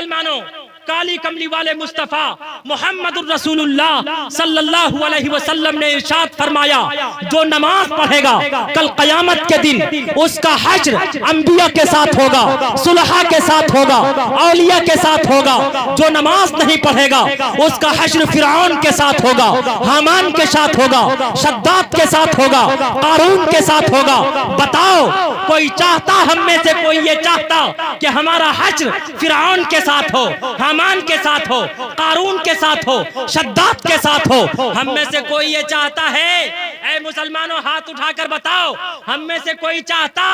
मुसलमानों, काली कमली वाले मुस्तफा मोहम्मदुर रसूलुल्लाह सल्लल्लाहु अलैहि वसल्लम ने इरशाद फरमाया, जो नमाज पढ़ेगा कल क़यामत के दिन उसका हश्र अंबिया के साथ होगा, सुलहा के साथ होगा, औलिया के साथ होगा। जो नमाज नहीं पढ़ेगा उसका हश्र फिरौन के साथ होगा, हामान के साथ होगा, शद्दाद के साथ होगा, कारून के साथ होगा। बताओ, कोई चाहता, हम में से कोई ये चाहता कि हमारा हश्र फिरौन के साथ हो, हामान के साथ हो, कारून के साथ हो, शद्दाद के साथ हो? हम में से कोई ये चाहता है? ऐ मुसलमानों, हाथ उठाकर बताओ, हम में से कोई चाहता?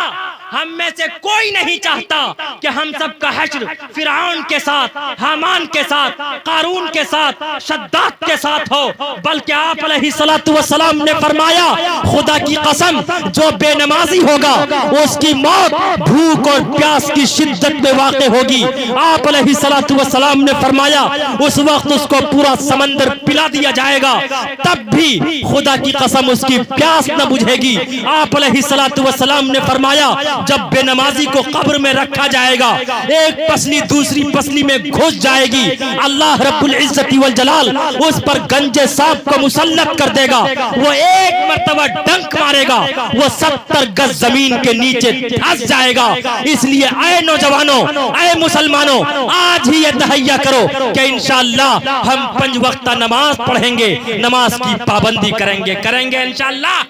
हम में से कोई नहीं चाहता कि हम सब का हश्र फिरौन के साथ, हामान के साथ, कारून के साथ, शद्दाद के साथ हो। बल्कि आप अलैहिस्सलातु वस्सलाम ने फरमाया, खुदा की कसम, जो बेनमाजी होगा उसकी मौत भूख और प्यास की शिद्दत में वाक़ होगी। आप अलैहिस्सलातु वस्सलाम ने फरमाया, उस वक्त उसको पूरा समंदर पिला दिया जाएगा, तब भी खुदा की कसम उसकी प्यास न बुझेगी। आप अलैहिस्सलातु वस्सलाम ने फरमाया, जब बेनमाजी को कब्र में रखा जाएगा, एक पसली दूसरी पसली में घुस जाएगी, अल्लाह रब्बुल इज्जति वल जलाल उस पर गंजे सांप को मुसल्लत कर देगा। वो एक मर्तबा डंक मारेगा, वो 70 गज जमीन के नीचे धंस जाएगा। इसलिए ऐ नौजवानों, ऐ मुसलमानों, आज ही ये तहैया करो कि इंशाअल्लाह हम 5 वक्त नमाज पढ़ेंगे, नमाज की पाबंदी करेंगे इंशाअल्लाह।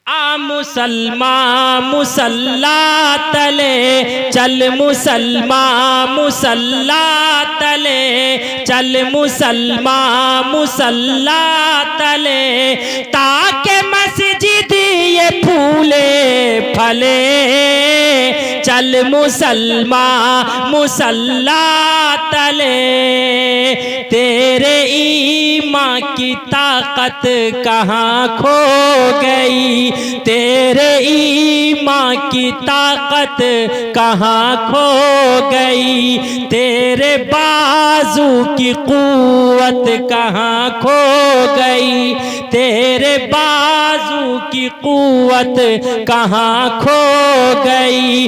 आ मुसलमान मुसल्ला तले चल, मुसलमान मुसल्ला तले चल, मुसलमान मुसल्ला तले, ताके मस्जिद ये फूले फले, चल मुसलमान मुसल्ला तले। तेरे ईमान की ताकत कहाँ खो गई, तेरे ईमान की ताकत कहाँ खो गई, तेरे बाजू की कुव्वत कहाँ खो गई, तेरे बाजू की कुव्वत कहाँ खो गई,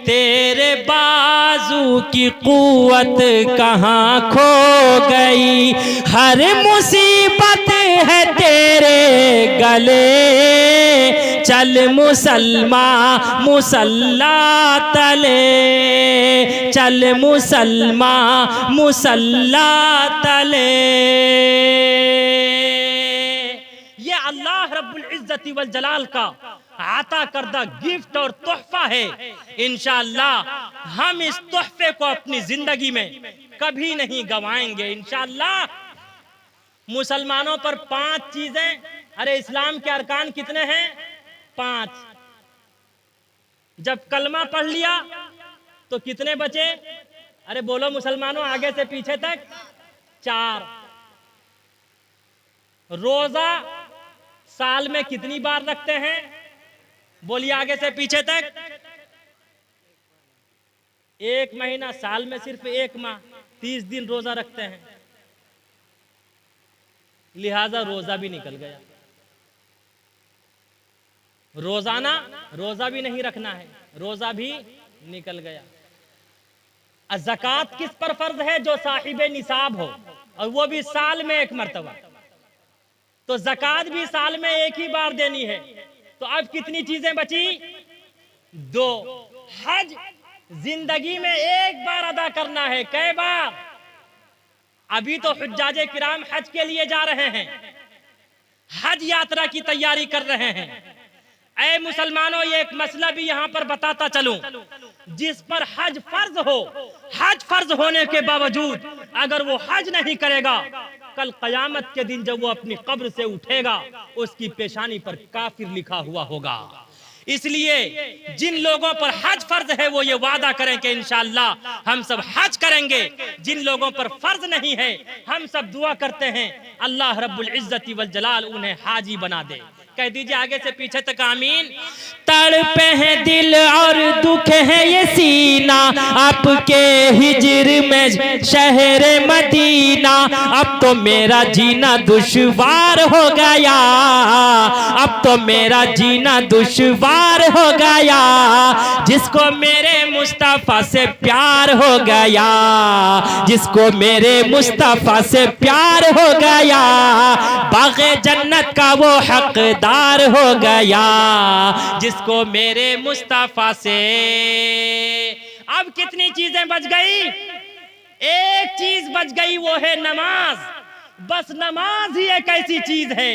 तेरे बाजू की कुव्वत कहाँ खो गई। हर मुसीबत है तेरे गले, चल मुसलमान मुसल्ला तले, चल मुसलमान मुसल्ला तले। ये अल्लाह रब्बुल इज्जति वल जलाल का आता करदा गिफ्ट और तोहफा है। इंशाअल्लाह हम इस तोहफे को अपनी जिंदगी में कभी नहीं गवाएंगे इंशाअल्लाह। मुसलमानों पर 5 चीजें, अरे इस्लाम के अरकान कितने हैं? 5। जब कलमा पढ़ लिया तो कितने बचे? अरे बोलो मुसलमानों, आगे से पीछे तक 4। रोजा साल में कितनी बार रखते हैं? बोलिए आगे से पीछे तक। 1 महीना, साल में सिर्फ 1 माह 30 दिन रोजा रखते हैं, लिहाजा रोजा भी निकल गया। रोजाना रोजा भी नहीं रखना है, रोजा भी निकल गया। ज़कात किस पर फर्ज है? जो साहिब निसाब हो, और वो भी साल में 1 मर्तबा। तो ज़कात भी साल में 1 ही बार देनी है। तो अब कितनी चीजें बची? 2। हज जिंदगी में 1 बार अदा करना है। कई बार? अभी तो हुज्जाजे किराम हज के लिए जा रहे हैं, हज यात्रा की तैयारी कर रहे हैं। ऐ मुसलमानों, ये एक मसला भी यहाँ पर बताता चलूं, जिस पर हज फर्ज हो, हज फर्ज होने के बावजूद अगर वो हज नहीं करेगा, कल क़यामत के दिन जब वो अपनी कब्र से उठेगा, उसकी पेशानी पर काफिर लिखा हुआ होगा। इसलिए जिन लोगों पर हज फर्ज है वो ये वादा करें कि इंशाअल्लाह हम सब हज करेंगे। जिन लोगों पर फर्ज नहीं है, हम सब दुआ करते हैं अल्लाह रब्बुल इज्जति वल जलाल उन्हें हाजी बना दे। कह दीजिए आगे से पीछे तक आमीन। तड़पे हैं दिल और दुख है ये सीना, मदीना, आपके हिजर में शहर मदीना, अब तो मेरा जीना दुश्वार हो गया, अब तो मेरा जीना दुश्वार हो गया, जिसको मेरे मुस्तफा से प्यार हो गया, जिसको मेरे मुस्तफा से प्यार हो गया, बाग़े जन्नत का वो हकदार हो गया, जिसको मेरे मुस्तफा से। अब कितनी चीजें बच गई? एक चीज बच गई, वो है नमाज। बस नमाज ही एक ऐसी चीज है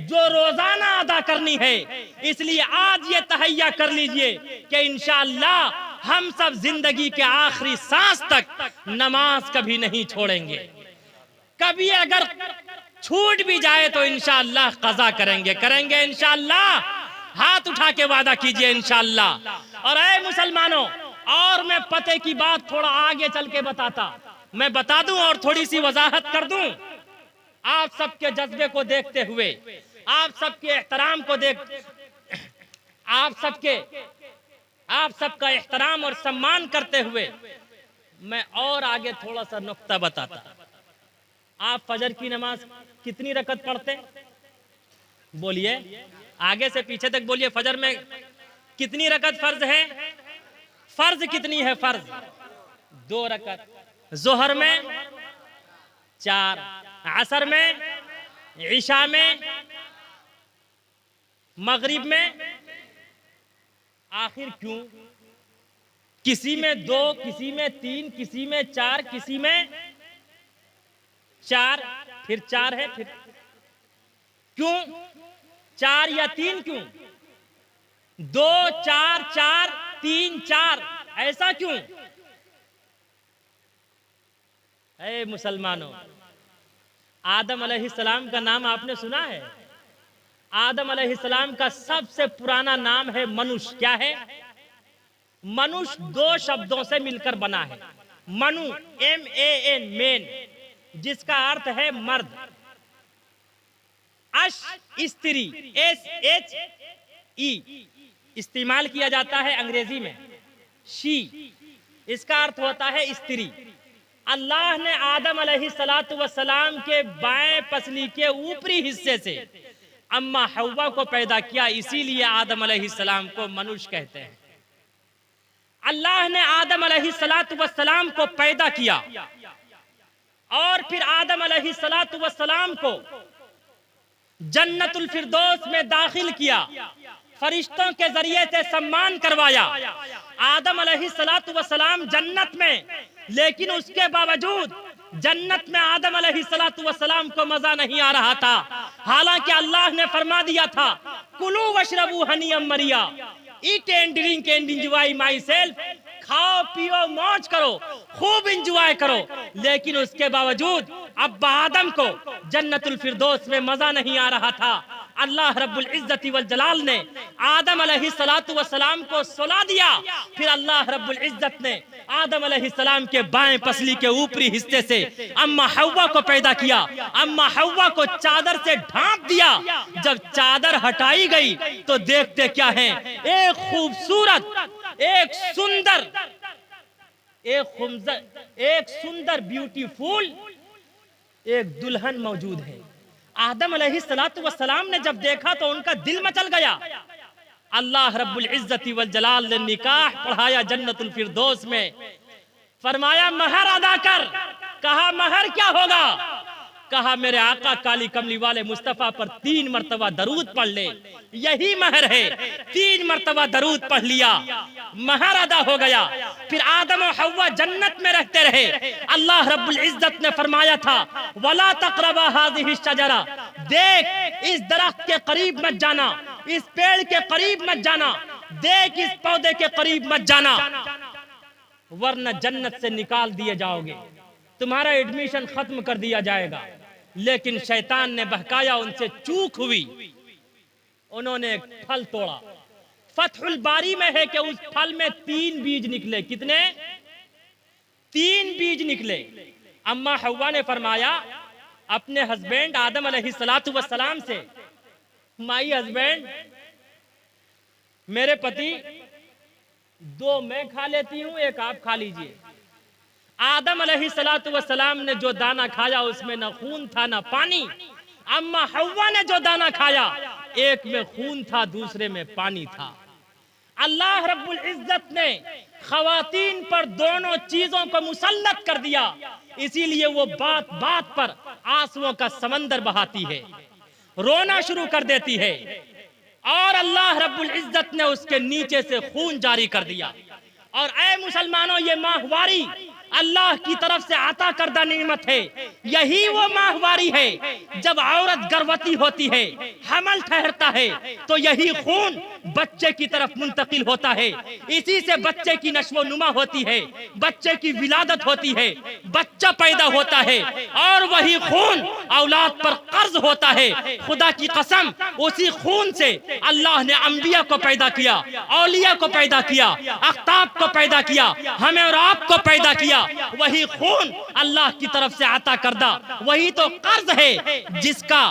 जो रोजाना अदा करनी है। इसलिए आज ये तहैया कर लीजिए कि इंशाअल्लाह हम सब जिंदगी के आखिरी सांस तक नमाज कभी नहीं छोड़ेंगे। कभी अगर छूट भी जाए तो इंशाअल्लाह कज़ा करेंगे इंशाअल्लाह। हाथ उठा के वादा कीजिए इंशाअल्लाह। और ऐ मुसलमानों, और मैं पते की बात थोड़ा आगे चल के बताता, मैं बता दूं और थोड़ी सी वजाहत कर दूं। आप सबके जज्बे को देखते हुए, आप सबके एहतराम को आप सबका एहतराम और सम्मान करते हुए मैं और आगे थोड़ा सा नुक्ता बताता। आप फजर की नमाज कितनी रकत पढ़ते? बोलिए, आगे से पीछे तक बोलिए। फजर में कितनी रकत फर्ज है? फर्ज कितनी है? फर्ज 2 रकत। जोहर में 4, असर में, इशा में, मगरिब में। आखिर क्यों? किसी में 2, किसी में 3, किसी में 4, किसी में 4, फिर 4 है। फिर क्यों 4 या 3? क्यों 2, 4, 4, 3, 4? ऐसा क्यों? ऐ मुसलमानों, आदम अलैहिस्सलाम का नाम आपने सुना है? आदम अलैहिस्सलाम का सबसे पुराना नाम है मनुष्य। क्या है? मनुष्य 2 शब्दों से मिलकर बना है। मनु, MAN, मेन, जिसका अर्थ है मर्द। अश, स्त्री, SHE इस्तेमाल किया जाता है अंग्रेजी में। शी, इसका अर्थ होता है स्त्री। अल्लाह ने आदम अलैहिस्सलातु वस्सलाम के बाएं पसली के ऊपरी हिस्से से अम्मा हव्वा को पैदा किया, इसीलिए आदम अलैहिस्सलाम को मनुष्य कहते हैं। अल्लाह ने आदम अलैहिस्सलातु वस्सलाम को पैदा किया और फिर आदम अलैहिस्सलातु वस्सलाम को जन्नतुल फिरदौस में दाखिल किया, फरिश्तों के जरिए से सम्मान करवाया। आदम अलैहिस्सलातु वस्सलाम जन्नत में, लेकिन उसके बावजूद जन्नत में आदम अलैहिस्सलातु वस्सलाम को मजा नहीं आ रहा था। हालांकि अल्लाह ने फरमा दिया था, कुलू वशरबू हनीअम मरिया, eat and drink and enjoy myself, खाओ पियो मौज करो, खूब एंजॉय करो। लेकिन उसके बावजूद अब्बा आदम को जन्नतुल फिरदौस में मजा नहीं आ रहा था। अल्लाह रब्बुल इज्जति वल जलाल ने आदम अलैहिस्सलातु वस्सलाम को सुला दिया। फिर अल्लाह रब्बुल इज्जत ने आदम अलैहिस्सलाम के बाएं पसली के ऊपरी हिस्से से अम्मा हव्वा को पैदा किया। अम्मा हव्वा को चादर से ढांप दिया। जब चादर हटाई गई तो देखते क्या है, एक खूबसूरत, एक सुंदर ब्यूटीफुल एक दुल्हन मौजूद है। आदम अलैहिस्सलातु वस्सलाम ने जब देखा तो उनका दिल मचल गया। अल्लाह रब्बुल इज्जति वल जलाल ने निकाह पढ़ाया जन्नतुल फिरदौस में। फरमाया महर अदा कर। कहा महर क्या होगा? कहा मेरे आका काली कमली वाले मुस्तफा पर 3 मर्तबा दरूद पढ़ ले, यही महर है। 3 मर्तबा दरूद पढ़ लिया, महर अदा हो गया। फिर आदम और हव्वा जन्नत में रहते रहे। अल्लाह रब्बुल इज्जत ने फरमाया था, वला तक़रबा हाज़िहि शजरा, देख इस दरख्त के करीब मत जाना, इस पेड़ के करीब मत जाना, देख इस पौधे के करीब मत जाना, वरना जन्नत से निकाल दिए जाओगे, तुम्हारा एडमिशन खत्म कर दिया जाएगा। लेकिन शैतान ने बहकाया, उनसे चूक हुई, उन्होंने एक फल तोड़ा। फतहुल बारी में है कि उस फल में 3 बीज निकले। कितने? 3 बीज निकले। अम्मा हव्वा ने फरमाया अपने हस्बैंड आदम अलैहिस्सलातु वस्सलाम से, माई हस्बैंड, मेरे पति, 2 मैं खा लेती हूं, 1 आप खा लीजिए। आदम अलैहिस्सलातु वस्सलाम ने जो दाना खाया उसमें न खून था न पानी। अम्मा हव्वा ने जो दाना खाया, एक में खून था, दूसरे में पानी था। अल्लाह रब्बुल इज्जत ने खवातीन पर दोनों चीजों को मुसल्लत कर दिया, इसीलिए वो बात बात पर आंसुओं का समंदर बहाती है, रोना शुरू कर देती है। और अल्लाह रब्बुल इज्जत ने उसके नीचे से खून जारी कर दिया। और ऐ मुसलमानों, ये माहवारी अल्लाह की तरफ से अता करदा नेमत है। यही वो माहवारी है जब औरत गर्भवती होती है, हमल ठहरता है, तो यही खून बच्चे की तरफ मुंतकिल होता है। इसी से बच्चे की नश्व नुमा होती है, बच्चे की विलादत होती है, बच्चा पैदा होता है, और वही खून औलाद पर कर्ज होता है। खुदा की कसम, उसी खून से अल्लाह ने अंबिया को पैदा किया, औलिया को पैदा किया, अख्ताब को पैदा किया, हमें और आपको पैदा किया। वही खून अल्लाह की तरफ से अता करदा, वही तो कर्ज है जिसका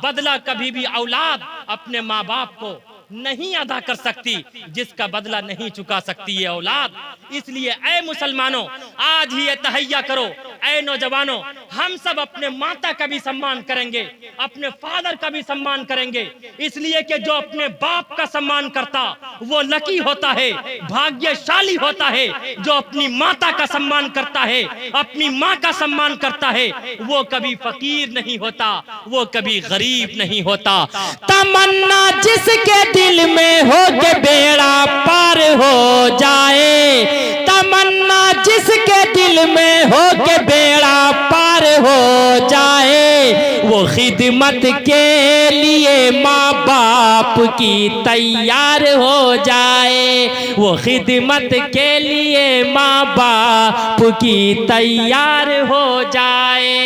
बदला कभी भी औलाद अपने माँ बाप को नहीं अदा कर सकती, जिसका बदला नहीं चुका सकती ये औलाद। इसलिए ऐ मुसलमानों, आज ही ये तहैया करो। ऐ नौजवानों, हम सब अपने माता का भी सम्मान करेंगे, अपने फादर का भी सम्मान करेंगे, इसलिए कि जो अपने बाप का सम्मान करता वो लकी होता है, भाग्यशाली होता है। जो अपनी माता का सम्मान करता है, अपनी माँ का सम्मान करता है, वो कभी फकीर नहीं होता, वो कभी गरीब नहीं होता। तमन्ना जिसके दिल में हो के बेड़ा पार हो जाए, तमन्ना जिसके दिल में हो के बेड़ा पार हो जाए, वो खिदमत के लिए माँ बाप की तैयार हो जाए, वो खिदमत के लिए माँ बाप की तैयार हो जाए।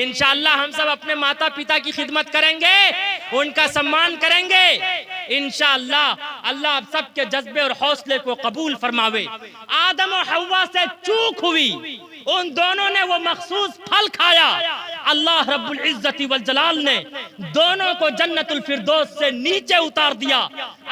इंशाअल्लाह हम सब अपने माता पिता की खिदमत करेंगे, उनका सम्मान करेंगे। इंशाअल्लाह अल्लाह आप सबके जज्बे और हौसले को कबूल फरमावे। आदम और हव्वा से चूक हुई, उन दोनों ने वो मखसूस फल खाया। अल्लाह रब्बुल इज्जति वल जलाल ने दोनों को जन्नतुल फिरदौस से नीचे उतार दिया।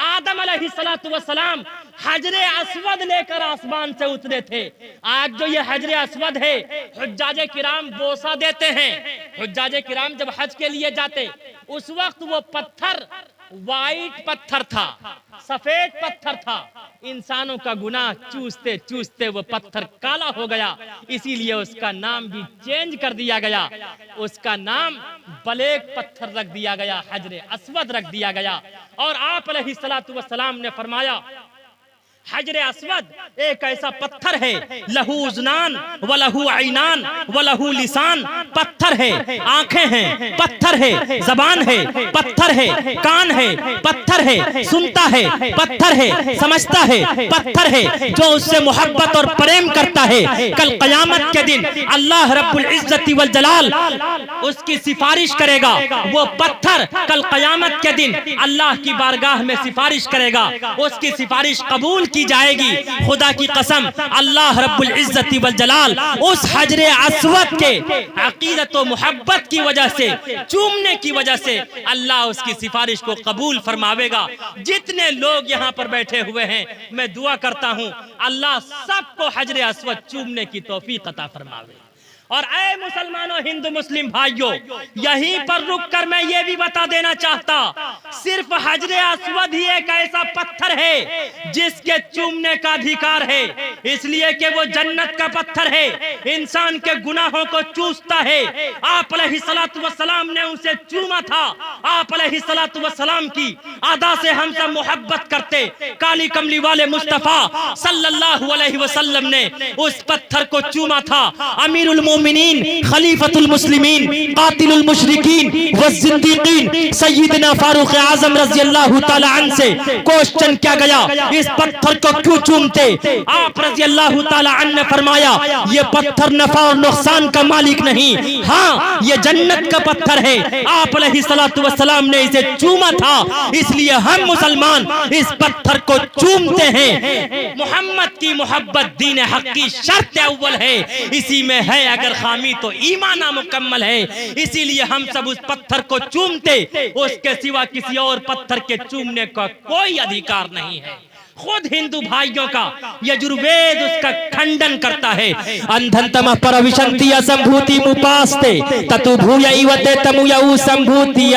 आदम अलैहिस्सलातु वस्सलाम हजरे अस्वद लेकर आसमान से उतरे थे। आज जो ये हजरे अस्वद है, हुज्जाजे किराम बोसा देते हैं। हुज्जाजे किराम जब हज के लिए जाते, उस वक्त वो पत्थर वाइट पत्थर था, सफेद पत्थर था। इंसानों का गुनाह चूसते चूसते वो पत्थर काला हो गया, इसीलिए उसका नाम भी चेंज कर दिया गया। उसका नाम ब्लैक पत्थर रख दिया गया, हजरे अस्वद रख दिया गया। और आप अलैहिस्सलातु वस्सलाम ने फरमाया, हजरे अस्वद एक ऐसा पत्थर है, लहू उज़नान व लहू ऐनान व लहू लिसान। पत्थर है, आंखें हैं, पत्थर है, जबान है, पत्थर है, कान है, पत्थर है, सुनता है, पत्थर है, समझता है, पत्थर है। जो उससे मोहब्बत और प्रेम करता है, कल क़यामत के दिन अल्लाह रब्बुल इज्जति वल जलाल उसकी सिफारिश करेगा। वो पत्थर कल क़यामत के दिन अल्लाह की बारगाह में सिफारिश करेगा, उसकी सिफारिश कबूल की जाएगी। खुदा की कसम, अल्लाह रब्बुल इज्जति वल जलाल उस हजरे अस्वद के अकीदत व मोहब्बत की वजह से, चूमने की वजह से अल्लाह उसकी सिफारिश को कबूल फरमावेगा। जितने लोग यहाँ पर बैठे हुए हैं, मैं दुआ करता हूँ अल्लाह सबको हजरे अस्वद चूमने की तौफीक अता फरमावे। और ऐ मुसलमानों, हिंदू मुस्लिम भाइयों, यहीं पर रुक कर मैं ये भी बता देना चाहता, सिर्फ हजरे अस्वद ही एक ऐसा पत्थर है जिसके चूमने का अधिकार है, इसलिए कि वो जन्नत का पत्थर है, इंसान के गुनाहों को चूसता है। आप अलैहिस्सलातु वस्सलाम ने उसे चूमा था। आप अलैहिस्सलातु वस्सलाम की अदा से हम सब मोहब्बत करते। काली कमली वाले मुस्तफा सल्लल्लाहु अलैहि वसल्लम ने उस पत्थर को चूमा था। अमीरुल मोमिनीन, खलीफतुल मुस्लिमीन, कातिलुल मुशरिकीन व जिंदीकीन सय्यदना फारूक आजम रज़ियल्लाहु ताला अन्हु से क्वेश्चन किया गया, इस पत्थर को क्यों चूमते? आप रज़ियल्लाहु ताला अन्हु ने फरमाया, ये पत्थर नफा और नुकसान का मालिक नहीं, हाँ ये जन्नत का पत्थर है। आप अलैहिस्सलातु वस्सलाम ने इसे चूमा था, इसलिए हम मुसलमान इस पत्थर को चूमते हैं। मोहम्मद की मोहब्बत दीन हक की शर्त अव्वल है, इसी में है अगर खामी तो ईमान नामुकम्मल है। इसीलिए हम सब उस पत्थर को चूमते, उसके सिवा किसी और पत्थर के चूमने का कोई अधिकार नहीं है। खुद हिंदू भाइयों का यजुर्वेद उसका खंडन करता है। अंधंतम परविशंति असंभूति मुपास्ते ततु भूय इवते तमुयउ संभूतियामृता।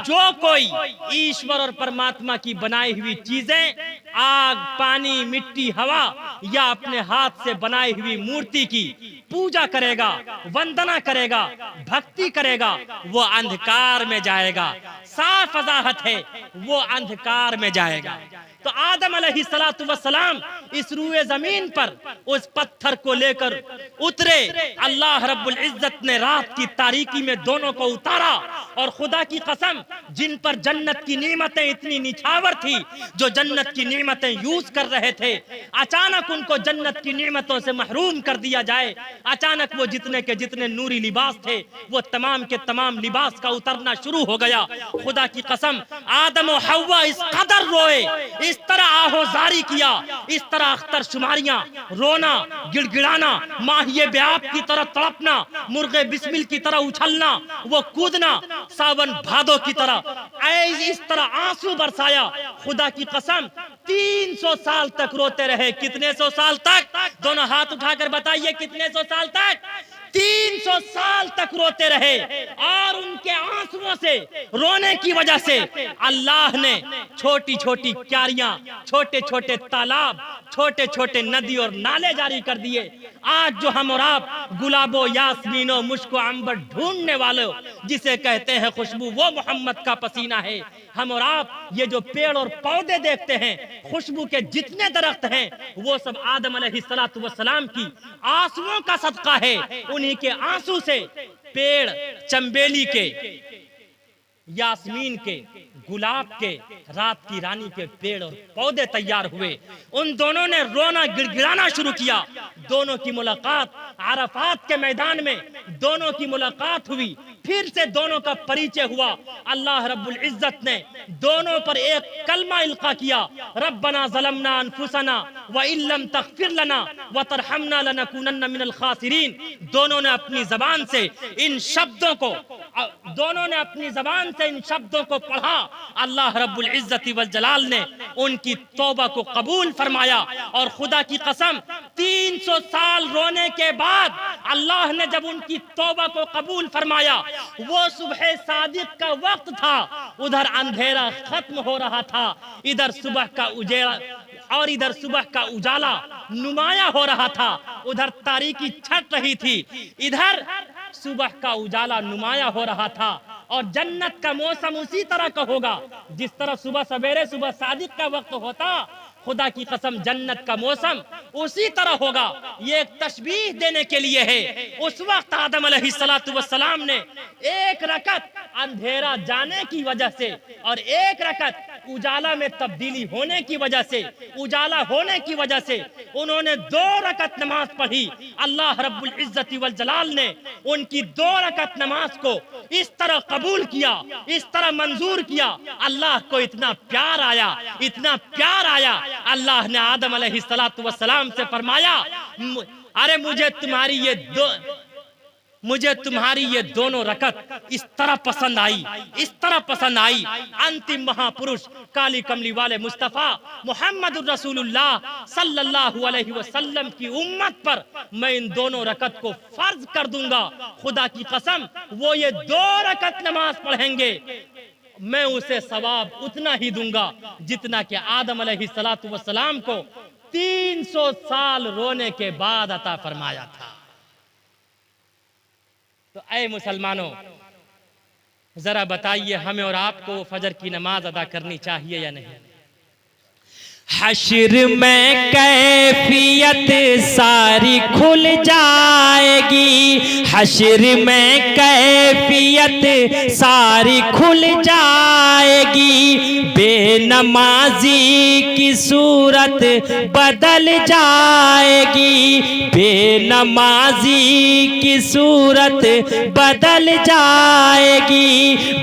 जो कोई ईश्वर और परमात्मा की बनाई हुई चीजें, आग, पानी, मिट्टी, हवा या अपने हाथ से बनाई हुई मूर्ति की पूजा करेगा, वंदना करेगा, भक्ति करेगा, वो अंधकार में जाएगा। साफ वजाहत है, वो अंधकार में जाएगा। तो आदम अलैहिस्सलातु वस्सलाम इस रूए जमीन पर उस पत्थर को लेकर उतरे। अल्लाह रब्बुल इज्जत ने रात की तारीकी में दोनों को उतारा और खुदा की कसम, जिन पर जन्नत की नेमतें इतनी निछावर थी, जो जन्नत की नेमतें यूज कर रहे थे, अचानक उनको जन्नत की नेमतों से महरूम कर दिया जाए। अचानक वो जितने के जितने नूरी लिबास थे, वो तमाम के तमाम लिबास का उतरना शुरू हो गया। खुदा की कसम, आदम और हव्वा इस कदर रोए, इस तरह आहोजारी किया, इस तरह अख्तर शुमारियां, रोना, गिड़गिड़ाना, माहिए ब्याप की तरह तड़पना, मुर्गे बिस्मिल की तरह उछलना, वो कूदना, सावन भादो की तरह इस तरह आंसू बरसाया। खुदा की कसम 300 साल तक रोते रहे। कितने सौ साल तक? दोनों हाथ उठाकर बताइए, कितने सौ साल तक? 300 साल तक रोते रहे। और उनके आंसुओं से, रोने की वजह से अल्लाह ने छोटी छोटी क्यारियां, छोटे छोटे तालाब, छोटे छोटे नदी और नाले जारी कर दिए। आज जो हम और आप गुलाबो, यास्मीनो, मुश्को, अंबर ढूंढने वालों जिसे कहते हैं खुशबू, वो मोहम्मद का पसीना है। हम और आप ये जो पेड़ और पौधे देखते हैं, खुशबू के जितने दरख्त हैं, वो सब आदम अलैहिस्सलातु वस्सलाम की आंसुओं का सदका है। उन्हीं के आंसू से पेड़, चंबेली के, यास्मीन के, गुलाब के, रात की रानी के पेड़ और पौधे तैयार हुए। उन दोनों ने रोना, गिड़गिड़ाना शुरू किया। दोनों की मुलाकात अराफात के मैदान में, दोनों की मुलाकात हुई। फिर से दोनों का परिचय हुआ। अल्लाह रब्बुल इज्जत ने दोनों पर एक कलमा इल्का किया, रब्बना ज़लमना अनफुसना व इल्लम तग़फिर लना व तरहमना लनकुनन्ना मिनल खासिरीन। दोनों ने अपनी जबान से इन शब्दों को पढ़ा। अल्लाह रब्बुल इज्जत वल जलाल ने उनकी तौबा को कबूल फरमाया। और खुदा की कसम, 300 साल रोने के बाद अल्लाह ने जब उनकी तौबा को कबूल फरमाया, वो सुबह सादिक का वक्त था। उधर अंधेरा खत्म हो रहा था, इधर सुबह का उजेला और इधर सुबह का उजाला नुमाया हो रहा था। उधर तारीकी छट रही थी, इधर सुबह का उजाला नुमाया हो रहा था। और जन्नत का मौसम उसी तरह का होगा जिस तरह सुबह सवेरे, सुबह सादिक का वक्त होता। खुदा की कसम, जन्नत का मौसम उसी तरह होगा। ये एक तशबीह देने के लिए है। उस वक्त आदम अलैहिस्सलातु वस्सलाम ने एक रकत अंधेरा जाने की वजह से और एक रकत उजाला में तब्दीली होने की वजह से, उजाला होने की वजह से उन्होंने 2 रकत नमाज पढ़ी। अल्लाह रब्बुल इज्जत वल जलाल ने उनकी 2 रकत नमाज को इस तरह कबूल किया, इस तरह मंजूर किया। अल्लाह को इतना प्यार आया, इतना प्यार आया। अल्लाह ने आदम अलैहिस्सलातु वस्सलाम से फरमाया, अरे मुझे तुम्हारी ये दोनों रकत इस तरह पसंद आई, इस तरह पसंद आई। अंतिम महापुरुष काली कमली वाले मुस्तफा मुहम्मदुर रसूलुल्लाह सल्लल्लाहु अलैहि वसल्लम की उम्मत पर मैं इन दोनों रकत को फर्ज कर दूंगा। खुदा की कसम, वो ये 2 रकत नमाज पढ़ेंगे, मैं उसे सवाब उतना ही दूंगा जितना कि आदम अलैहिस्सलातु वस्सलाम को 300 साल रोने के बाद अता फरमाया था। तो ऐ मुसलमानों, जरा बताइए, हमें और आपको फजर की नमाज अदा करनी चाहिए या नहीं? हश्र में कैफियत सारी खुल जाएगी, हश्र में कैफियत सारी खुल जाएगी। बेनमाजी की सूरत बदल जाएगी, बेनमाजी की सूरत बदल जाएगी।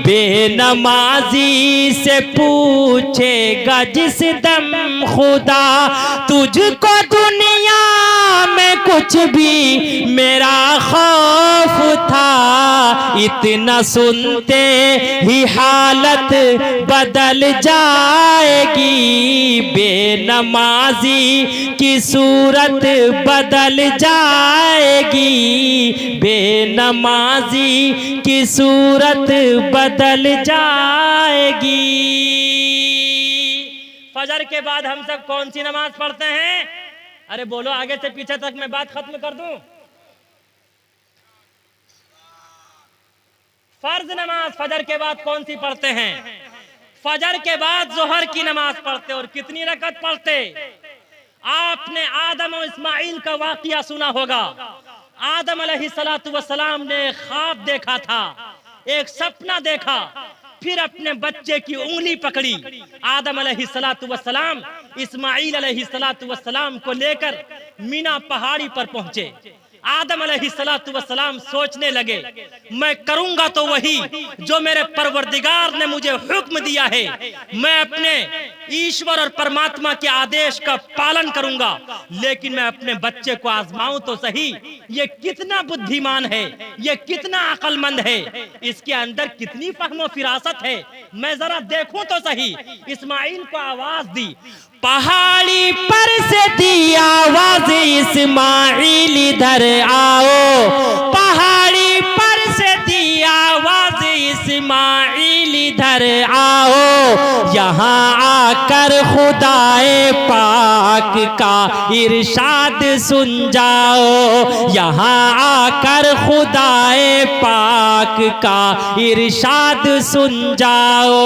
बेनमाजी से पूछेगा जिस दम खुदा, तुझको दुनिया में कुछ भी मेरा खौफ था, इतना सुनते ही हालत बदल जाएगी, बेनमाजी की सूरत बदल जाएगी, बेनमाजी की सूरत बदल जाएगी। फजर के बाद हम सब कौन सी नमाज पढ़ते हैं? अरे बोलो, आगे से पीछे तक मैं बात खत्म कर दूं। फर्ज नमाज फजर के बाद कौन सी पढ़ते हैं? फजर के बाद जोहर की नमाज पढ़ते। और कितनी रकत पढ़ते? आपने आदम और इस्माइल का वाकया सुना होगा। आदम अलैहिस्सलातु वस्सलाम ने ख्वाब देखा था, एक सपना देखा, फिर अपने बच्चे की उंगली पकड़ी। आदम अलैहिस्सलातु वस्सलाम इस्माइल अलैहिस्सलातु वस्सलाम को लेकर मीना पहाड़ी पर पहुंचे। आदम अलैहिस्सलातु वस्सलाम सोचने लगे, मैं करूंगा तो वही जो मेरे परवरदिगार ने मुझे हुक्म दिया है। मैं अपने ईश्वर और परमात्मा के आदेश का पालन करूंगा, लेकिन मैं अपने बच्चे को आजमाऊं तो सही, ये कितना बुद्धिमान है, ये कितना अक्लमंद है, इसके अंदर कितनी फहमो फिरासत है, मैं जरा देखूं तो सही। इस्माइल को आवाज दी, पहाड़ी पर से दी आवाज, इस्माइल इधर आओ। पहाड़ी पर से दी आवाज, इस्माइल इधर आओ। यहाँ आकर खुदाए पाक का इरशाद सुन जाओ, यहाँ आकर खुदाए पाक का इरशाद सुन जाओ।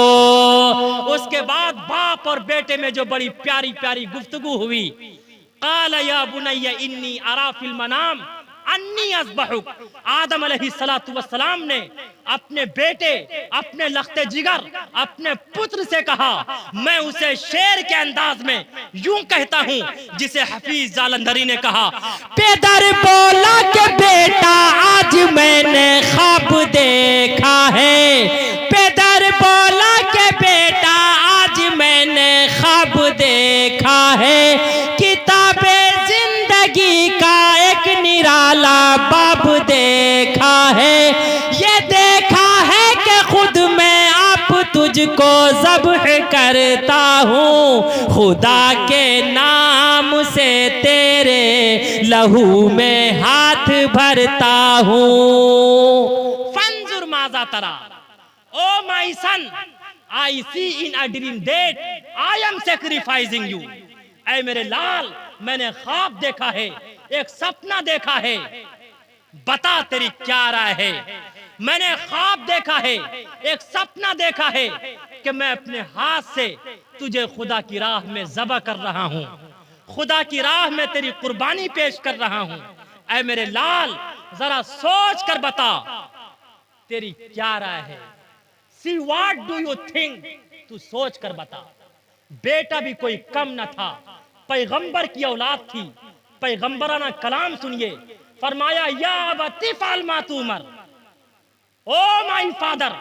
उसके बाद बाप और बेटे में जो बड़ी प्यारी प्यारी गुफ्तगू हुई। क़ाल या बुनय्या इन्नी अरा फिल मनाम अन्नी अज़बहुक। आदम अलैहिस्सलातु वस्सलाम ने अपने बेटे, अपने लख्ते जिगर, अपने पुत्र से कहा, मैं उसे शेर के अंदाज में यूं कहता हूं जिसे हफीज जालंधरी ने कहा, पेदर बोला के बेटा आज मैंने ख्वाब देखा है। पेदर बोला के बेटा आज मैंने ख्वाब देखा है, किताबे जिंदगी का एक निराला बाब देखा है। ये देखा है कि खुद मैं आप तुझको ज़ब्ह करता हूँ, खुदा के नाम से तेरे लहू में हाथ भरता हूँ। फंजुर माज़ा तरा, oh my son, I see in a dream that I am sacrificing you. ऐ मेरे लाल, मैंने ख्वाब देखा है, एक सपना देखा है, बता तेरी क्या राय है। मैंने ख्वाब देखा है, एक सपना देखा है कि मैं अपने हाथ से तुझे खुदा की राह में ज़बह कर रहा हूँ, खुदा की राह में तेरी कुर्बानी पेश कर रहा हूँ। ऐ मेरे लाल, जरा सोच कर बता तेरी क्या राय है। See what do you think, तू सोच कर बता। बेटा भी कोई कम न था, पैगंबर की औलाद थी, पैगंबराना कलाम सुनिए। फरमाया, या अबती फ़अल मा तुमर, oh my father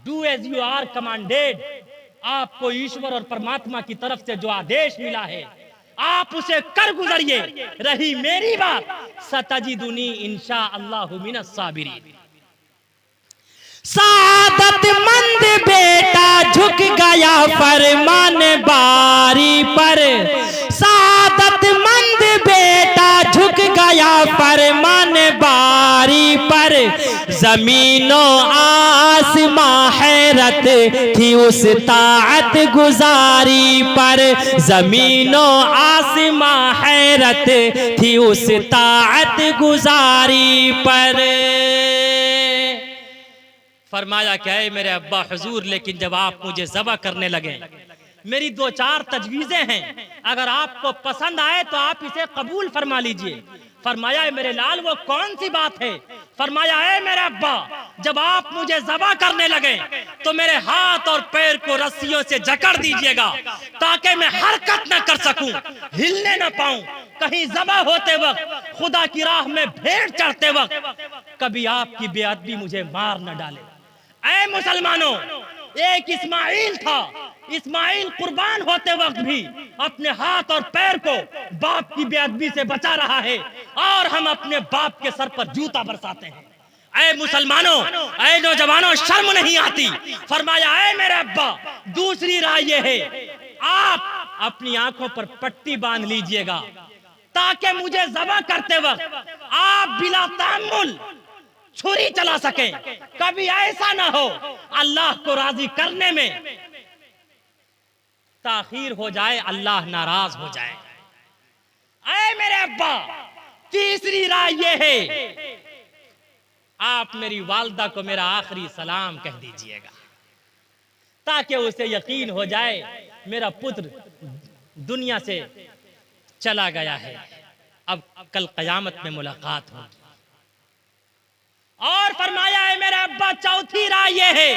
do as you are commanded. आपको ईश्वर और परमात्मा की तरफ से जो आदेश मिला है आप उसे कर गुजरिए। रही मेरी बात, सतजिदुनी इंशाअल्लाहु मिनस साबिरीन। सादतमंद बेटा झुक गया फरमान बारी पर, सादतमंद बेटा झुक गया फरमान बारी पर। जमीनो आसमां हैरत थी उस ताअत गुजारी पर, जमीनो आसमां हैरत थी उस ताअत गुजारी पर। फरमाया क्या है मेरे अब्बा हुजूर, लेकिन जब आप मुझे ज़बह करने लगे, मेरी दो चार तजवीज़ें हैं, अगर आपको पसंद आए तो आप इसे कबूल फरमा लीजिए। फरमाया, मेरे लाल वो कौन सी बात है? फरमाया, है मेरे अब्बा, जब आप मुझे ज़बह करने लगे तो मेरे हाथ और पैर को रस्सियों से जकड़ दीजिएगा ताकि मैं हरकत न कर सकूं, हिलने न पाऊं। कहीं ज़बह होते वक्त, खुदा की राह में भेड़ चढ़ते वक्त कभी आपकी बेअदबी मुझे मार न डाले। ऐ मुसलमानों, एक इस्माइल था। इस्माइल कुर्बान होते वक्त भी अपने हाथ और पैर को बाप की बेअदबी से बचा रहा है, और हम अपने बाप के सर पर जूता बरसाते हैं। ऐ मुसलमानों, ऐ नौजवानों, शर्म नहीं आती? फरमाया, ऐ मेरे अब्बा, दूसरी राय ये है, आप अपनी आंखों पर पट्टी बांध लीजिएगा ताकि मुझे ज़बह करते वक्त आप बिला तामुल छुरी चला सकें। कभी ऐसा ना हो अल्लाह को राजी करने में ताखीर हो जाए, अल्लाह नाराज हो जाए। ऐ मेरे अब्बा, तीसरी राय ये है, आप मेरी वालदा को मेरा आखिरी सलाम कह दीजिएगा ताकि उसे यकीन हो जाए मेरा पुत्र दुनिया से चला गया है, अब कल क़यामत में मुलाकात होगी। और फरमाया है मेरे अब्बा, चौथी राय ये है,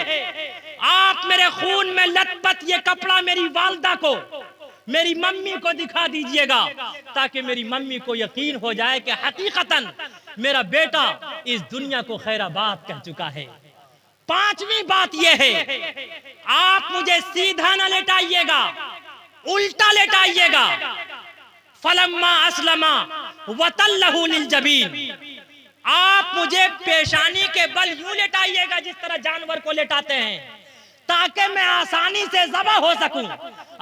आप मेरे खून में लथपथ ये कपड़ा मेरी वालदा को, मेरी मम्मी को दिखा दीजिएगा ताकि मेरी मम्मी को यकीन हो जाए कि हकीकतन मेरा बेटा इस दुनिया को खैराबाद कह चुका है। पांचवी बात यह है, आप मुझे सीधा ना लेटाइएगा, उल्टा लेटाइएगा। फलम्मा अस्लमा वतल्लहु लिलजबीन, आप मुझे पेशानी के बल यूं लेटाइएगा जिस तरह जानवर को लेटाते हैं, ताकि मैं आसानी से ज़बह हो सकूं,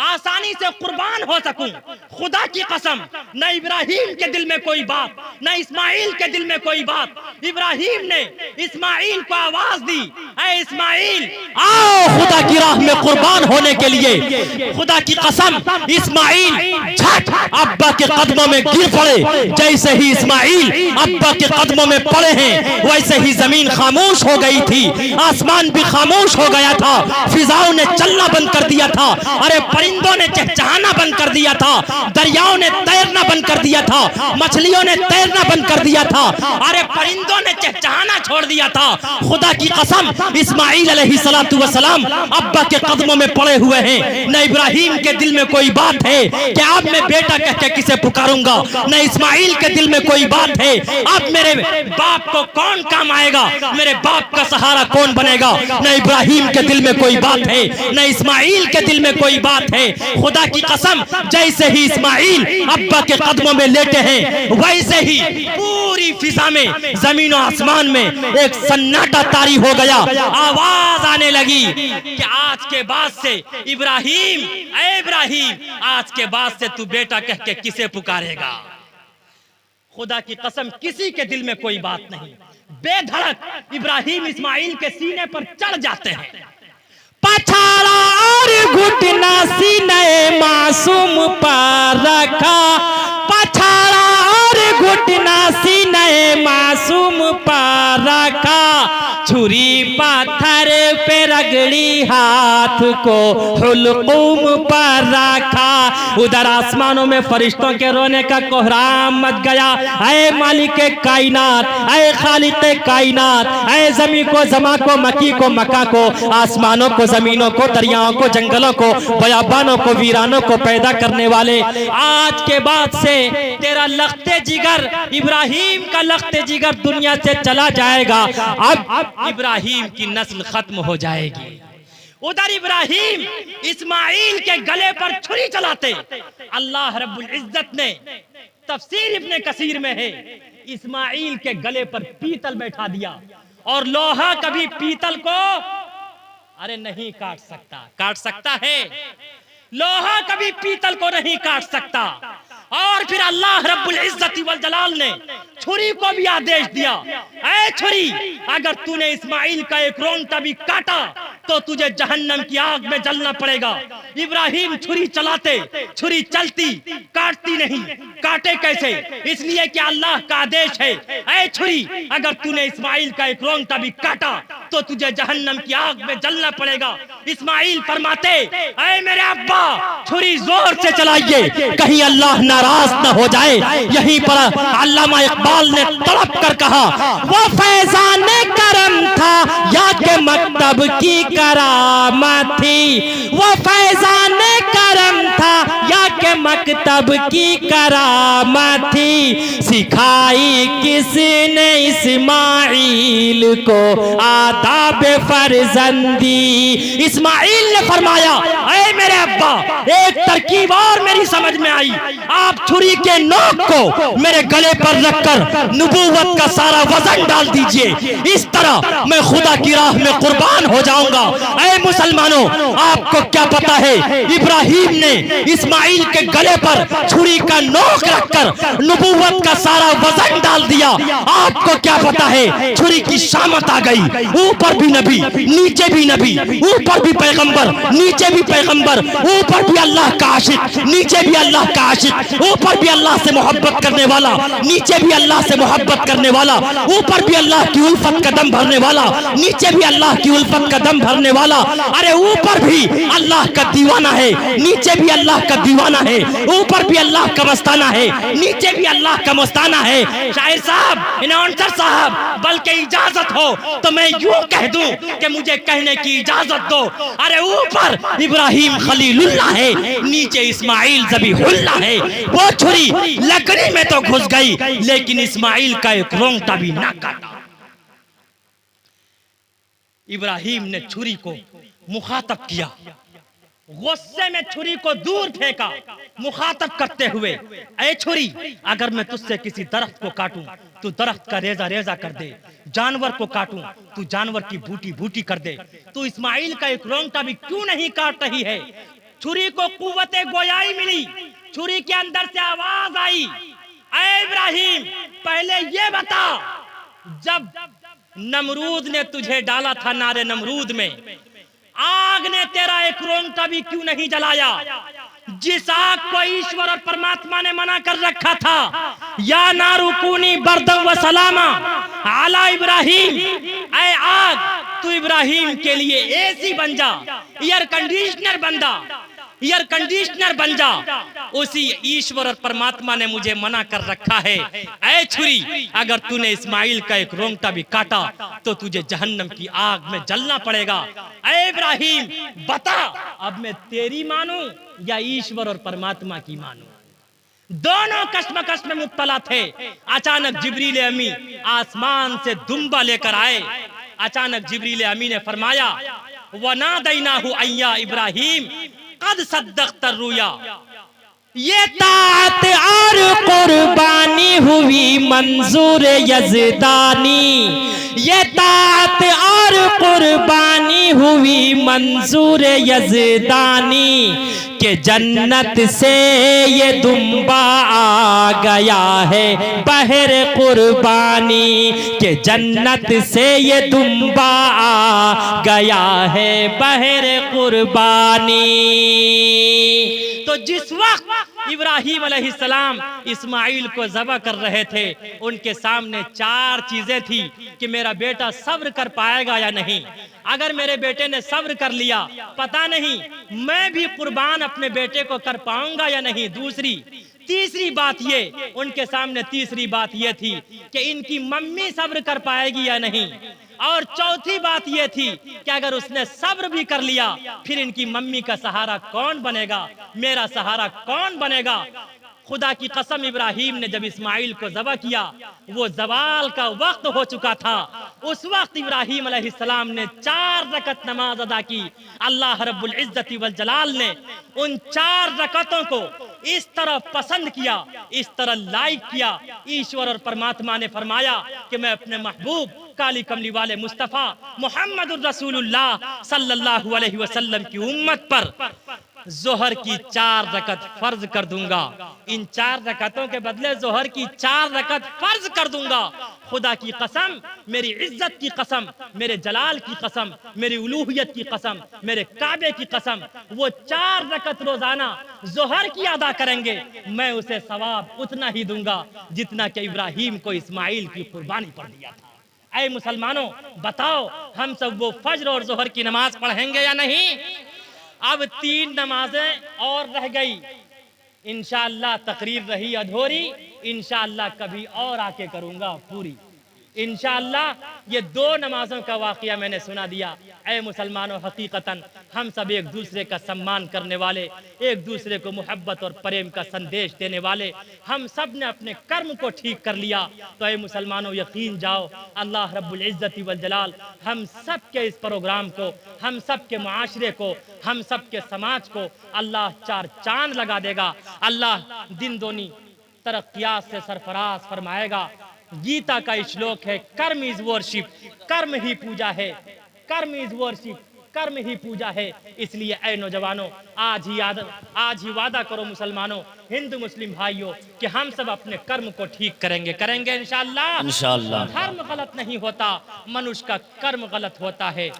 आसानी से कुर्बान हो सकूं। खुदा की कसम, न इब्राहिम के दिल में कोई बात, न इस्माइल के दिल में कोई बात। इब्राहिम ने इस्माइल को आवाज दी, ऐ इस्माइल आओ खुदा की राह में कुर्बान होने के लिए। खुदा की कसम, इस्माइल झट अब्बा के कदमों में गिर पड़े। जैसे ही इस्माइल अब्बा के कदमों में पड़े हैं, वैसे ही जमीन खामोश हो गई थी, आसमान भी खामोश हो गया था, फिजाओं ने चलना बंद कर दिया था, अरे परिंदों ने चहचहाना बंद कर दिया था, दरियाओं ने तैरना बंद कर दिया था, मछलियों ने तैरना बंद कर दिया था, अरे परिंदों ने चहचहाना छोड़ दिया था। खुदा की कसम, इस्माइल अलैहिस्सलातु वस्सलाम अब्बा के कदमों में पड़े हुए हैं। न इब्राहिम के दिल में कोई बात है कि अब मैं बेटा कह के किसे पुकारूंगा, न इस्माइल के दिल में कोई बात है अब मेरे बाप को कौन काम आएगा, मेरे बाप का सहारा कौन बनेगा। न इब्राहिम के दिल में कोई बात है, न इस्माइल के दिल में कोई बात है। खुदा की कसम, जैसे ही इस्माइल अब्बा के कदमों में लेटे हैं, वैसे ही पूरी फिजा में, जमीन और आसमान में एक सन्नाटा तारी हो गया। आवाज आने लगी कि आज के बाद से इब्राहिम, ऐ इब्राहिम, आज के बाद से तू बेटा कह के किसे पुकारेगा। खुदा की कसम, किसी के दिल में कोई बात नहीं। बेधड़क इब्राहिम इस्माइल के सीने पर चढ़ जाते हैं। पछाड़ा और घुटना सीने मासूम पर रखा, पछाड़ा और घुटना सीने मासूम पर रखा, छुरी पत्थर पे रगड़ी हाथ को हुलकुम पर रखा। उधर आसमानों में फरिश्तों के रोने का कोहराम मच गया। ऐ मालिक कायनात, ऐ खालिक कायनात, ऐ जमी को, जमा को, मकी को, मका को, आसमानों को, जमीनों को, दरियाओं को, जंगलों को, बयाबानों को, वीरानों को पैदा करने वाले, आज के बाद से तेरा लख्ते जिगर, इब्राहिम का लख्ते जिगर दुनिया से चला जाएगा। अब इब्राहिम की नस्ल खत्म हो जाएगी। उधर इब्राहिम इस्माइल के गले पर छुरी चलाते, अल्लाह रब्बुल इज्जत ने, तफसीर इब्ने कसीर में है, इस्माइल के गले पर पीतल बैठा दिया। और लोहा कभी पीतल को अरे नहीं काट सकता। काट सकता है? लोहा कभी पीतल को नहीं काट सकता। और फिर अल्लाह रब्बुल इज्जती वल जलाल ने छुरी को भी आदेश दिया, ऐ छुरी, अगर तूने इस्माइल का एक रोंगटा भी काटा तो तुझे जहन्नम की आग में जलना पड़ेगा। इब्राहिम छुरी चलाते, छुरी चलती, काटती नहीं। काटे कैसे? इसलिए कि अल्लाह का आदेश है, ऐ छुरी, अगर तूने इस्माइल का एक रोंगटा भी काटा तो तुझे जहन्नम की आग में जलना पड़ेगा। इस्माइल फरमाते, ऐ मेरे अब्बा, छुरी जोर से चलाइए, कहीं अल्लाह नाराज न हो जाए। यहीं पर अल्लामा इकबाल ने तड़प कर कहा, वो फैजान करम था या के मकतब की करामत थी, वो फैजान करम था या के के मकतब की करामत थी, सिखाई किसने इस्माइल को आदाब फर्जंदी। इस्माइल ने फरमाया, ऐ मेरे अब्बा, एक तरकीब और मेरी समझ में आई, आप छुरी के नोक को मेरे गले पर रखकर नबूवत का सारा वजन डाल दीजिए, इस तरह मैं खुदा की राह में कुर्बान हो जाऊंगा। ऐ मुसलमानों, आपको क्या पता है, इब्राहिम ने इस्माइल के गले पर छुरी का नोक रखकर नबूवत का सारा वजन डाल दिया। आपको क्या पता है, छुरी की शामत आ गई, ऊपर भी नबी, नीचे भी नबी, ऊपर भी पैगंबर, नीचे भी पैगंबर, ऊपर भी अल्लाह का आशिक, नीचे भी अल्लाह का आशिक, ऊपर भी अल्लाह से मोहब्बत करने वाला, नीचे भी अल्लाह से मोहब्बत करने वाला, ऊपर भी अल्लाह की उल्फत का दम भरने वाला, नीचे भी अल्लाह की उल्फत का दम भरने वाला। अरे ऊपर भी अल्लाह का दीवाना है, नीचे भी अल्लाह का दीवाना है, ऊपर भी अल्लाह का मस्ताना है, नीचे भी अल्लाह का मस्ताना है। शायर साहब, अनाउंसर साहब, बल्कि इजाजत हो तो मैं यूं कह दूं कि मुझे कहने की इजाजत दो। अरे ऊपर इब्राहिम खलीलुल्लाह है, नीचे इस्माइल ज़बीहुल्लाह है। वो छुरी लकड़ी में तो घुस गई, लेकिन इस्माइल का एक रोंगटा भी ना काटा। इब्राहिम ने छुरी को मुखातब किया, गुस्से में छुरी को दूर फेंका, मुखातब करते हुए, ऐ छुरी, अगर मैं तुझसे किसी दरख्त को काटूं तू दरख्त का रेजा रेजा कर दे, जानवर को काटूं तू जानवर की बूटी बूटी कर दे, तू इस्माइल का एक रोंगटा भी क्यों नहीं काट रही है? छुरी को कुव्वते गोयाई मिली, छुरी के अंदर से आवाज आई, ऐ इब्राहिम, पहले ये बता, जब नमरूद ने तुझे डाला था नारे नमरूद में, आग ने तेरा एक रोंगटा भी क्यों नहीं जलाया? जिस आग को ईश्वर और परमात्मा ने मना कर रखा था, या नारुकूनी बरदम व सलामा आला इब्राहिम, ऐ आग, तू इब्राहिम के लिए एसी बन जा, एयर कंडीशनर बन जा। उसी ईश्वर और परमात्मा ने मुझे मना कर रखा है। ऐ छुरी, अगर तूने इस्माइल का एक रोंगटा भी काटा तो तुझे जहन्नम की आग में जलना पड़ेगा। ऐ इब्राहिम, बता, अब मैं तेरी मानूं या ईश्वर और परमात्मा की मानूं? दोनों कश्मकश में मुब्तला थे। अचानक जिब्रील अमी आसमान से दुम्बा लेकर आए। अचानक जिब्रील अमी ने फरमाया, वनादैनाहु अय्या इब्राहिम कद सद्दक़्त रुया। ये ताअत और कुर्बानी हुई मंजूर यज़दानी, ये ताअत और कुर्बानी हुई मंजूर यज़दानी, के जन्नत से ये दुम्बा आ गया है बहर कुर्बानी, के जन्नत से ये दुम्बा आ गया है बहर कुर्बानी। तो जिस वक्त इब्राहिम अलैहिस्सलाम इस्माइल को ज़बह कर रहे थे, उनके सामने चार चीजें थी कि मेरा बेटा सब्र कर पाएगा या नहीं। अगर मेरे बेटे ने सब्र कर लिया, पता नहीं मैं भी कुर्बान अपने बेटे को कर पाऊंगा या नहीं। तीसरी बात ये, उनके सामने तीसरी बात ये थी कि इनकी मम्मी सब्र कर पाएगी या नहीं। और चौथी बात ये थी कि अगर उसने सब्र भी कर लिया, फिर इनकी मम्मी का सहारा कौन बनेगा, मेरा सहारा कौन बनेगा। खुदा की कसम, इब्राहिम ने जब इस्माइल को ज़बह किया, वो ज़वाल का वक्त हो चुका था। उस वक्त इब्राहिम अलैहिस्सलाम ने 4 रकत नमाज अदा की। अल्लाह रब्बुल इज्जति वल जलाल ने उन 4 रकतों को इस तरह पसंद किया, इस तरह लाइक किया। ईश्वर और परमात्मा ने फरमाया कि मैं अपने महबूब काली कमली वाले मुस्तफ़ा मुहम्मदुर रसूलुल्लाह सल्लल्लाहु अलैहि वसल्लम की उम्मत पर जोहर की 4 रकत फर्ज कर दूंगा। इन 4 रकतों के बदले जोहर की 4 रकत फर्ज कर दूंगा। खुदा की कसम, मेरी इज्जत की कसम, मेरे जलाल की कसम, मेरी उलूहियत की कसम, मेरे काबे की कसम, वो 4 रकत रोजाना जोहर की अदा करेंगे, मैं उसे सवाब उतना ही दूंगा जितना कि इब्राहिम को इस्माइल की कुर्बानी पर दिया था। ऐ मुसलमानों, बताओ, हम सब वो फज्र और जोहर की नमाज पढ़ेंगे या नहीं? अब 3 नमाजें और रह गई। इंशाअल्लाह तकरीर रही अधूरी, इंशाअल्लाह कभी और आके करूंगा पूरी। इंशाअल्लाह ये 2 नमाजों का वाक़या मैंने सुना दिया। ऐ मुसलमानों, हकीकतन हम सब एक दूसरे का सम्मान करने वाले, एक दूसरे को मोहब्बत और प्रेम का संदेश देने वाले, हम सब ने अपने कर्म को ठीक कर लिया। तो ऐ मुसलमानों, यकीन जाओ अल्लाह रब्बुल इज़्ज़ति वल जलाल हम सब के इस प्रोग्राम को, हम सब के मुआशरे को, हम सब के समाज को अल्लाह 4 चांद लगा देगा। अल्लाह दिन दोनी तरक्कियात से सरफराज फरमाएगा। गीता का श्लोक है, कर्म इज वर्शिप, कर्म ही पूजा है, कर्म इज वर्शिप, कर्म ही पूजा है। इसलिए ऐ नौजवानों, आज ही वादा करो मुसलमानों, हिंदू मुस्लिम भाइयों, कि हम सब अपने कर्म को ठीक करेंगे इंशाअल्लाह। इंशाअल्लाह। कर्म गलत नहीं होता, मनुष्य का कर्म गलत होता है।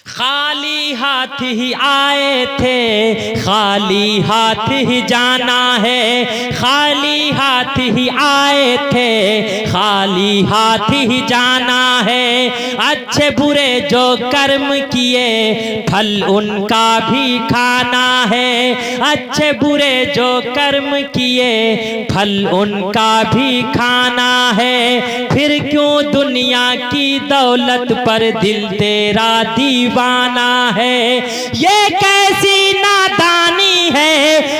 खाली हाथ ही आए थे, खाली हाथ ही जाना है, खाली हाथ ही आए थे, खाली हाथ ही जाना है। अच्छे बुरे जो कर्म किए फल उनका भी खाना है, अच्छे बुरे जो कर्म किए फल उनका भी खाना है। फिर क्यों दुनिया की दौलत पर दिल तेरा दीवाना है। ये कैसी नादानी है,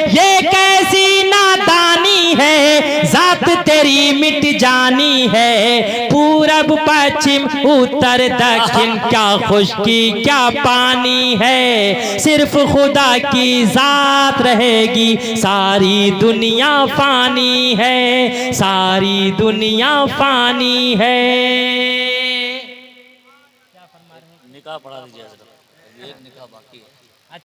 ये कैसी नादानी है, जात तेरी मिट जानी है। पूरब पश्चिम उत्तर दक्षिण क्या खुशकी क्या पानी है। सिर्फ खुदा की जात रहेगी, सारी दुनिया फानी है, सारी दुनिया फानी है। निकाह पढ़ा दीजिए।